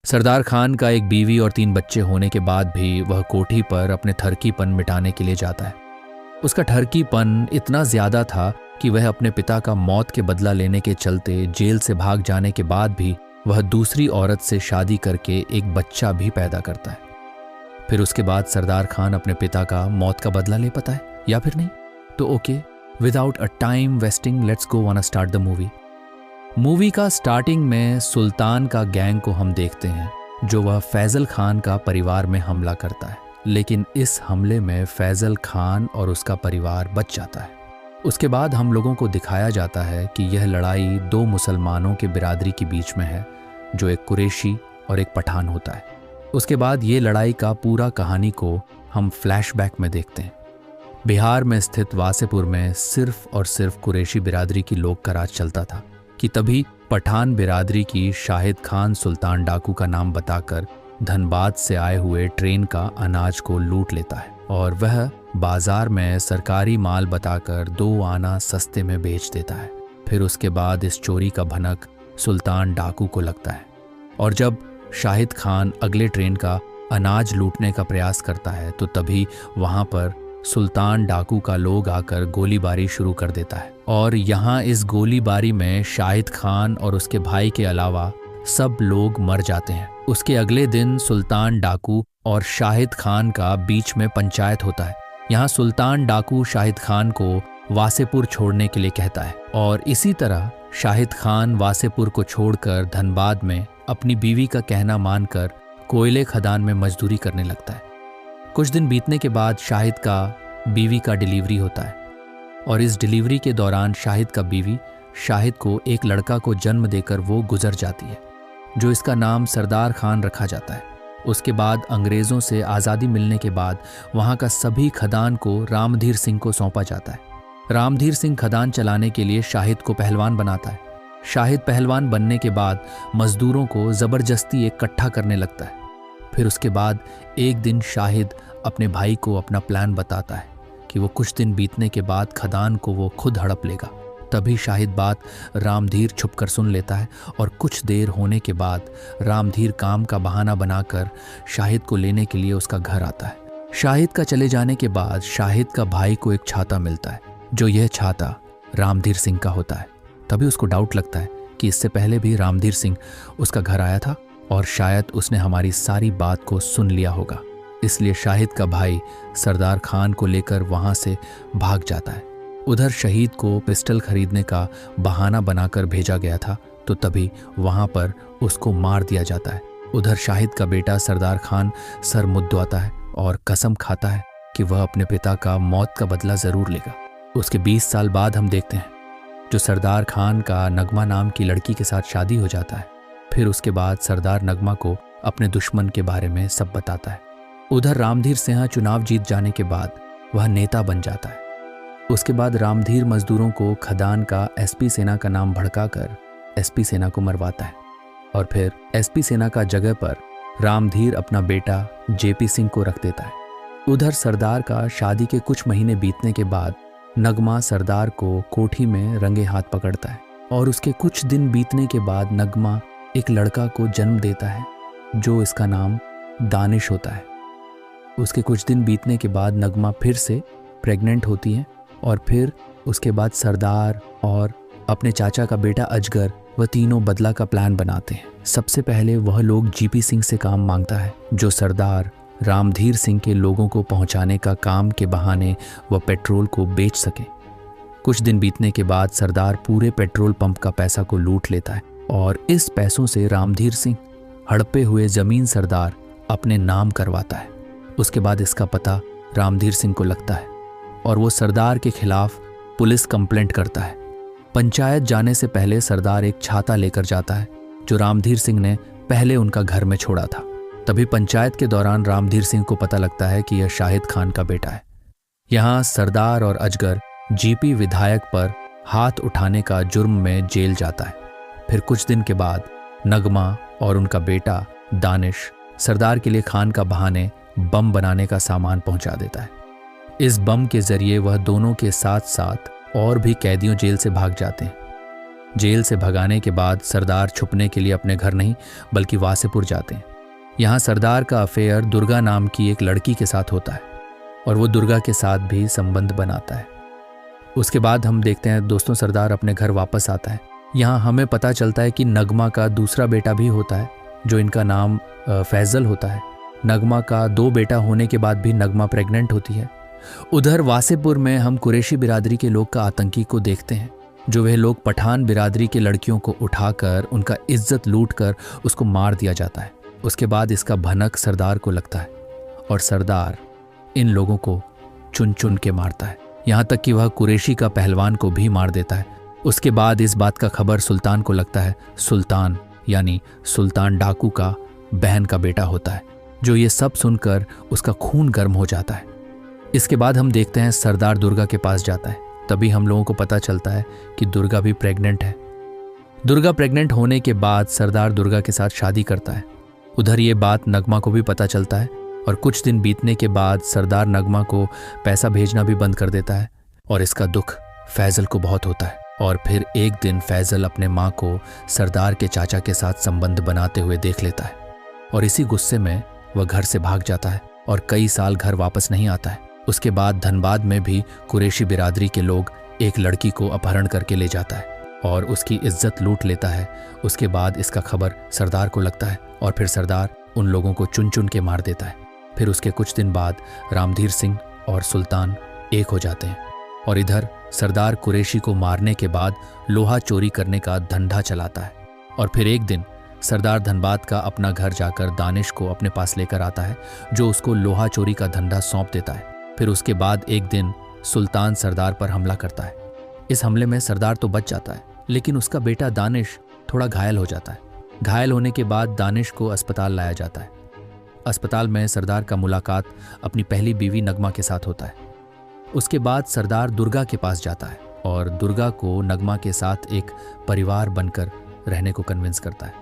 सरदार खान का एक बीवी और 3 बच्चे होने के बाद भी वह कोठी पर अपने ठरकीपन मिटाने के लिए जाता है। उसका ठरकीपन इतना ज्यादा था कि वह अपने पिता का मौत के बदला लेने के चलते जेल से भाग जाने के बाद भी वह दूसरी औरत से शादी करके एक बच्चा भी पैदा करता है। फिर उसके बाद सरदार खान अपने पिता का मौत का बदला ले पाता है या फिर नहीं? तो okay, without a time wasting let's go on start the movie. Movie का स्टार्टिंग में सुल्तान का गैंग को हम देखते हैं जो वह फैजल खान का परिवार में हमला करता है, लेकिन इस हमले में फैजल खान और उसका परिवार बच जाता है। उसके बाद हम लोगों को दिखाया जाता है कि यह लड़ाई 2 मुसलमानों के बिरादरी के बीच में है, जो एक कुरैशी और एक पठान होता है। उसके बाद ये लड़ाई का पूरा कहानी को हम फ्लैशबैक में देखते हैं। बिहार में स्थित वासेपुर में सिर्फ और सिर्फ कुरैशी बिरादरी की लोग का राज चलता था कि तभी पठान बिरादरी की शाहिद खान सुल्तान डाकू का नाम बताकर धनबाद से आए हुए ट्रेन का अनाज को लूट लेता है और वह बाजार में सरकारी माल बताकर 2 आना सस्ते में बेच देता है। फिर उसके बाद इस चोरी का भनक सुल्तान डाकू को लगता है और जब शाहिद खान अगले ट्रेन का अनाज लूटने का प्रयास करता है तो तभी वहां पर सुल्तान डाकू का लोग आकर गोलीबारी शुरू कर देता है और यहाँ इस गोलीबारी में शाहिद खान और उसके भाई के अलावा सब लोग मर जाते हैं। उसके अगले दिन सुल्तान डाकू और शाहिद खान का बीच में पंचायत होता है। यहाँ सुल्तान डाकू शाहिद खान को वासेपुर छोड़ने के लिए कहता है और इसी तरह शाहिद खान वासेपुर को छोड़कर धनबाद में अपनी बीवी का कहना मानकर कोयले खदान में मजदूरी करने लगता है। कुछ दिन बीतने के बाद शाहिद का बीवी का डिलीवरी होता है और इस डिलीवरी के दौरान शाहिद का बीवी शाहिद को एक लड़का को जन्म देकर वो गुजर जाती है, जो इसका नाम सरदार खान रखा जाता है। उसके बाद अंग्रेज़ों से आज़ादी मिलने के बाद वहाँ का सभी खदान को रामधीर सिंह को सौंपा जाता है। रामधीर सिंह खदान चलाने के लिए शाहिद को पहलवान बनाता है। शाहिद पहलवान बनने के बाद मजदूरों को ज़बरदस्ती इकट्ठा करने लगता है। फिर उसके बाद एक दिन शाहिद अपने भाई को अपना प्लान बताता है कि वो कुछ दिन बीतने के बाद खदान को वो खुद हड़प लेगा। तभी शाहिद बात रामधीर छुपकर सुन लेता है और कुछ देर होने के बाद रामधीर काम का बहाना बनाकर शाहिद को लेने के लिए उसका घर आता है। शाहिद का चले जाने के बाद शाहिद का भाई को एक छाता मिलता है, जो यह छाता रामधीर सिंह का होता है। तभी उसको डाउट लगता है कि इससे पहले भी रामधीर सिंह उसका घर आया था और शायद उसने हमारी सारी बात को सुन लिया होगा। इसलिए शाहिद का भाई सरदार खान को लेकर वहां से भाग जाता है। उधर शहीद को पिस्टल खरीदने का बहाना बनाकर भेजा गया था, तो तभी वहां पर उसको मार दिया जाता है। उधर शाहिद का बेटा सरदार खान सर मुद्दवाता है और कसम खाता है कि वह अपने पिता का मौत का बदला जरूर लेगा। उसके 20 साल बाद हम देखते हैं जो सरदार खान का नगमा नाम की लड़की के साथ शादी हो जाता है। फिर उसके बाद सरदार नगमा को अपने दुश्मन के बारे में सब बताता है। उधर रामधीर सिंह चुनाव जीत जाने के बाद वह नेता बन जाता है। उसके बाद रामधीर मजदूरों को खदान का एसपी सेना का नाम भड़काकर एसपी सेना को मरवाता है और फिर एसपी सेना का जगह पर रामधीर अपना बेटा जेपी सिंह को रख देता है। उधर सरदार का शादी के कुछ महीने बीतने के बाद नगमा सरदार को कोठी में रंगे हाथ पकड़ता है और उसके कुछ दिन बीतने के बाद नगमा एक लड़का को जन्म देता है, जो इसका नाम दानिश होता है। उसके कुछ दिन बीतने के बाद नगमा फिर से प्रेग्नेंट होती है और फिर उसके बाद सरदार और अपने चाचा का बेटा अजगर वह तीनों बदला का प्लान बनाते हैं। सबसे पहले वह लोग जीपी सिंह से काम मांगता है, जो सरदार रामधीर सिंह के लोगों को पहुंचाने का काम के बहाने वह पेट्रोल को बेच सके। कुछ दिन बीतने के बाद सरदार पूरे पेट्रोल पंप का पैसा को लूट लेता है और इस पैसों से रामधीर सिंह हड़पे हुए जमीन सरदार अपने नाम करवाता है। उसके बाद इसका पता रामधीर सिंह को लगता है और वो सरदार के खिलाफ पुलिस कंप्लेंट करता है। पंचायत जाने से पहले सरदार एक छाता लेकर जाता है, जो रामधीर सिंह ने पहले उनका घर में छोड़ा था। तभी पंचायत के दौरान रामधीर सिंह को पता लगता है कि यह शाहिद खान का बेटा है। यहाँ सरदार और अजगर जीपी विधायक पर हाथ उठाने का जुर्म में जेल जाता है। फिर कुछ दिन के बाद नगमा और उनका बेटा दानिश सरदार के लिए खान का बहाने बम बनाने का सामान पहुंचा देता है। इस बम के जरिए वह दोनों के साथ साथ और भी कैदियों जेल से भाग जाते हैं। जेल से भगाने के बाद सरदार छुपने के लिए अपने घर नहीं बल्कि वासेपुर जाते हैं। यहाँ सरदार का अफेयर दुर्गा नाम की एक लड़की के साथ होता है और वो दुर्गा के साथ भी संबंध बनाता है। उसके बाद हम देखते हैं दोस्तों सरदार अपने घर वापस आता है। यहाँ हमें पता चलता है कि नगमा का दूसरा बेटा भी होता है जो इनका नाम फैजल होता है। नगमा का 2 बेटा होने के बाद भी नगमा प्रेग्नेंट होती है। उधर वासेपुर में हम कुरैशी बिरादरी के लोग का आतंकी को देखते हैं, जो वह लोग पठान बिरादरी के लड़कियों को उठाकर उनका इज्जत लूटकर उसको मार दिया जाता है। उसके बाद इसका भनक सरदार को लगता है और सरदार इन लोगों को चुन चुन के मारता है, यहाँ तक कि वह कुरैशी का पहलवान को भी मार देता है। उसके बाद इस बात का खबर सुल्तान को लगता है। सुल्तान यानी सुल्तान डाकू का बहन का बेटा होता है, जो ये सब सुनकर उसका खून गर्म हो जाता है। इसके बाद हम देखते हैं सरदार दुर्गा के पास जाता है। तभी हम लोगों को पता चलता है कि दुर्गा भी प्रेग्नेंट है। दुर्गा प्रेग्नेंट होने के बाद सरदार दुर्गा के साथ शादी करता है। उधर ये बात नगमा को भी पता चलता है और कुछ दिन बीतने के बाद सरदार नगमा को पैसा भेजना भी बंद कर देता है और इसका दुख फैजल को बहुत होता है। और फिर एक दिन फैजल अपने माँ को सरदार के चाचा के साथ संबंध बनाते हुए देख लेता है और इसी गुस्से में वह घर से भाग जाता है और कई साल घर वापस नहीं आता है। उसके बाद धनबाद में भी कुरैशी बिरादरी के लोग एक लड़की को अपहरण करके ले जाता है और उसकी इज्जत लूट लेता है। उसके बाद इसका खबर सरदार को लगता है और फिर सरदार उन लोगों को चुन चुन के मार देता है। फिर उसके कुछ दिन बाद रामधीर सिंह और सुल्तान एक हो जाते हैं और इधर सरदार कुरैशी को मारने के बाद लोहा चोरी करने का धंधा चलाता है। और फिर एक दिन सरदार धनबाद का अपना घर जाकर दानिश को अपने पास लेकर आता है, जो उसको लोहा चोरी का धंधा सौंप देता है। फिर उसके बाद एक दिन सुल्तान सरदार पर हमला करता है। इस हमले में सरदार तो बच जाता है, लेकिन उसका बेटा दानिश थोड़ा घायल हो जाता है। घायल होने के बाद दानिश को अस्पताल लाया जाता है। अस्पताल में सरदार का मुलाकात अपनी पहली बीवी नगमा के साथ होता है। उसके बाद सरदार दुर्गा के पास जाता है और दुर्गा को नगमा के साथ एक परिवार बनकर रहने को कन्विंस करता है,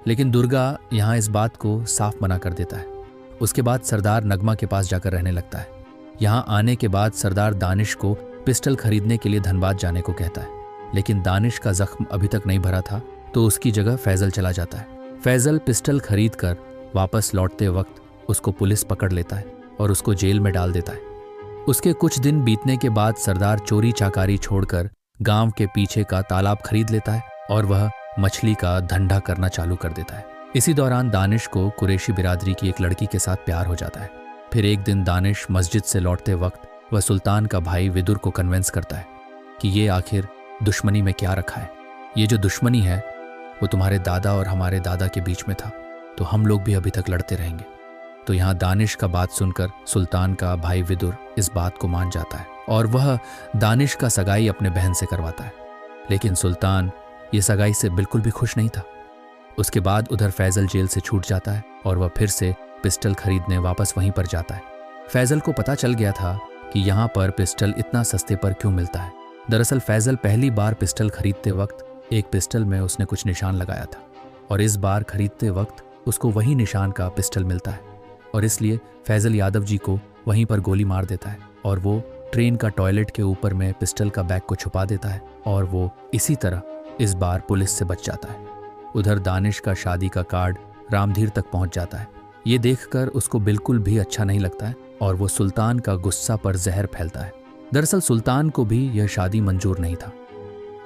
लेकिन दुर्गा यहाँ इस बात को साफ मना कर देता है। उसके बाद सरदार नगमा के पास जाकर रहने लगता है। यहाँ आने के बाद सरदार दानिश को पिस्टल खरीदने के लिए धनबाद जाने को कहता है, लेकिन दानिश का जख्म अभी तक नहीं भरा था, तो उसकी जगह फैजल चला जाता है। फैजल पिस्टल खरीद कर वापस लौटते वक्त उसको पुलिस पकड़ लेता है और उसको जेल में डाल देता है। उसके कुछ दिन बीतने के बाद सरदार चोरी चाकारी छोड़कर गांव के पीछे का तालाब खरीद लेता है और वह मछली का धंधा करना चालू कर देता है। इसी दौरान दानिश को कुरैशी बिरादरी की एक लड़की के साथ प्यार हो जाता है। फिर एक दिन दानिश मस्जिद से लौटते वक्त वह सुल्तान का भाई विदुर को कन्विंस करता है कि ये आखिर दुश्मनी में क्या रखा है। ये जो दुश्मनी है वो तुम्हारे दादा और हमारे दादा के बीच में था, तो हम लोग भी अभी तक लड़ते रहेंगे। तो यहाँ दानिश का बात सुनकर सुल्तान का भाई विदुर इस बात को मान जाता है और वह दानिश का सगाई अपने बहन से करवाता है, लेकिन सुल्तान ये सगाई से बिल्कुल भी खुश नहीं था। उसके बाद उधर फैजल जेल से छूट जाता है और वह फिर से पिस्टल खरीदने वापस वहीं पर जाता है। फैजल को पता चल गया था कि यहाँ पर पिस्टल इतना सस्ते पर क्यों मिलता है। दरअसल फैजल पहली बार पिस्टल खरीदते वक्त एक पिस्टल में उसने कुछ निशान लगाया था और इस बार खरीदते वक्त उसको वही निशान का पिस्टल मिलता है और इसलिए फैजल यादव जी को वहीं पर गोली मार देता है और वो ट्रेन का टॉयलेट के ऊपर में पिस्टल का बैग को छुपा देता है और वो इसी तरह इस बार पुलिस से बच जाता है। उधर दानिश का शादी का कार्ड रामधीर तक पहुंच जाता है। ये देखकर उसको बिल्कुल भी अच्छा नहीं लगता है और वो सुल्तान का गुस्सा पर जहर फैलता है। दरअसल सुल्तान को भी यह शादी मंजूर नहीं था।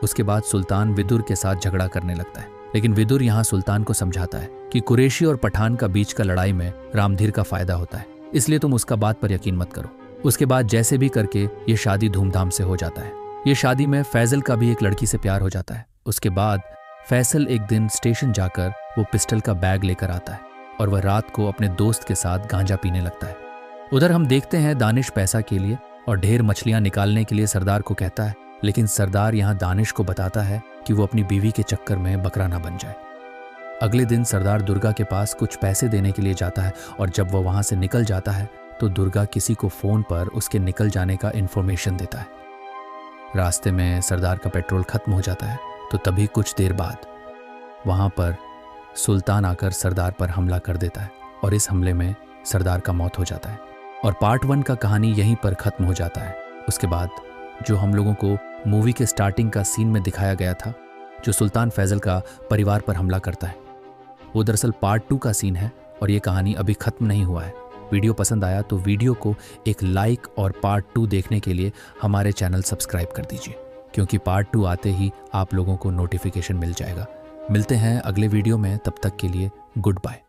उसके बाद सुल्तान विदुर के साथ झगड़ा करने लगता है, लेकिन विदुर यहाँ सुल्तान को समझाता है कि कुरैशी और पठान का बीच का लड़ाई में रामधीर का फायदा होता है, इसलिए तुम उसका बात पर यकीन मत करो। उसके बाद जैसे भी करके ये शादी धूमधाम से हो जाता है। ये शादी में फैजल का भी एक लड़की से प्यार हो जाता है। उसके बाद फैसल एक दिन स्टेशन जाकर वो पिस्टल का बैग लेकर आता है और वह रात को अपने दोस्त के साथ गांजा पीने लगता है। उधर हम देखते हैं दानिश पैसा के लिए और ढेर मछलियां निकालने के लिए सरदार को कहता है, लेकिन सरदार यहाँ दानिश को बताता है कि वो अपनी बीवी के चक्कर में बकरा ना बन जाए। अगले दिन सरदार दुर्गा के पास कुछ पैसे देने के लिए जाता है और जब वह वहां से निकल जाता है तो दुर्गा किसी को फोन पर उसके निकल जाने का इन्फॉर्मेशन देता है। रास्ते में सरदार का पेट्रोल खत्म हो जाता है, तो तभी कुछ देर बाद वहां पर सुल्तान आकर सरदार पर हमला कर देता है और इस हमले में सरदार का मौत हो जाता है। और पार्ट 1 का कहानी यहीं पर खत्म हो जाता है। उसके बाद जो हम लोगों को मूवी के स्टार्टिंग का सीन में दिखाया गया था जो सुल्तान फैजल का परिवार पर हमला करता है। वो दरअसल पार्ट 2 का सीन है और ये कहानी अभी ख़त्म नहीं हुआ है। वीडियो पसंद आया तो वीडियो को एक लाइक और पार्ट 2 देखने के लिए हमारे चैनल सब्सक्राइब कर दीजिए, क्योंकि पार्ट 2 आते ही आप लोगों को नोटिफिकेशन मिल जाएगा। मिलते हैं अगले वीडियो में, तब तक के लिए गुड बाय।